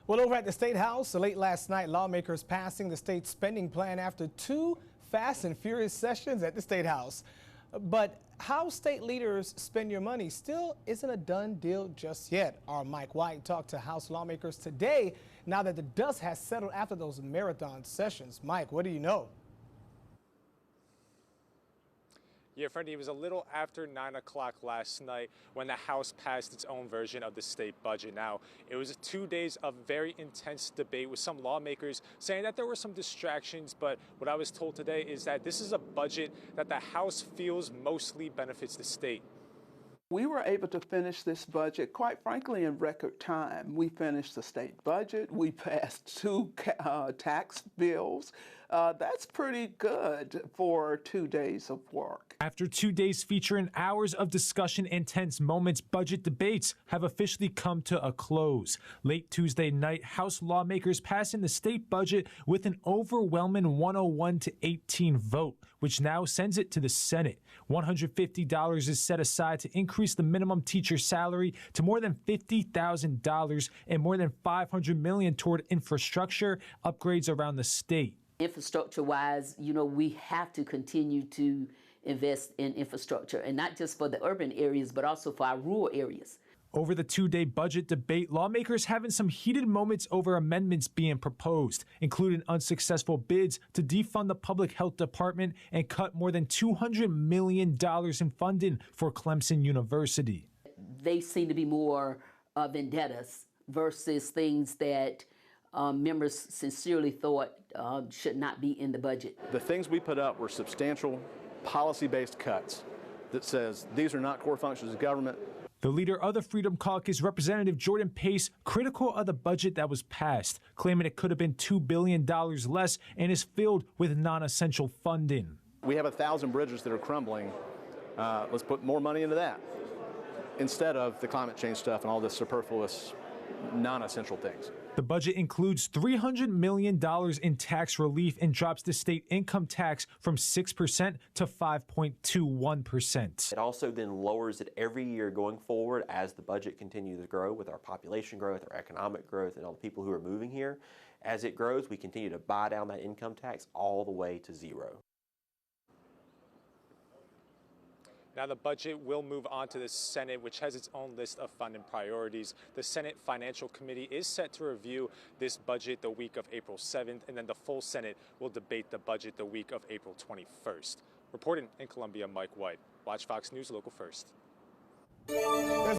Well, over at the State House, late last night, lawmakers passing the state spending plan after two fast and furious sessions at the State House. But how state leaders spend your money still isn't a done deal just yet. Our Mike White talked to House lawmakers today, now that the dust has settled after those marathon sessions. Mike, what do you know? Yeah, Freddie, it was a little after 9 o'clock last night when the House passed its own version of the state budget. Now, it was 2 days of very intense debate with some lawmakers saying that there were some distractions, but what I was told today is that this is a budget that the House feels mostly benefits the state. We were able to finish this budget, quite frankly, in record time. We finished the state budget. We passed two tax bills. That's pretty good for 2 days of work. After 2 days featuring hours of discussion and tense moments, budget debates have officially come to a close. Late Tuesday night, House lawmakers passing the state budget with an overwhelming 101-18 vote, which now sends it to the Senate. $150 is set aside to increase the minimum teacher salary to more than $50,000 and more than $500 million toward infrastructure upgrades around the state. Infrastructure-wise, we have to continue to invest in infrastructure, and not just for the urban areas, but also for our rural areas. Over the two-day budget debate, lawmakers having some heated moments over amendments being proposed, including unsuccessful bids to defund the public health department and cut more than $200 million in funding for Clemson University. They seem to be more vendettas versus things that members sincerely thought should not be in the budget. The things we put up were substantial policy-based cuts that says these are not core functions of government. The leader of the Freedom Caucus, Representative Jordan Pace, critical of the budget that was passed, claiming it could have been $2 billion less and is filled with non-essential funding. We have 1,000 bridges that are crumbling. Let's put more money into that instead of the climate change stuff and all this superfluous, non-essential things. The budget includes $300 million in tax relief and drops the state income tax from 6% to 5.21%. It also then lowers it every year going forward as the budget continues to grow with our population growth, our economic growth, and all the people who are moving here. As it grows, we continue to buy down that income tax all the way to zero. Now the budget will move on to the Senate, which has its own list of funding priorities. The Senate Financial Committee is set to review this budget the week of April 7th, and then the full Senate will debate the budget the week of April 21st. Reporting in Columbia, Mike White. Watch Fox News Local First.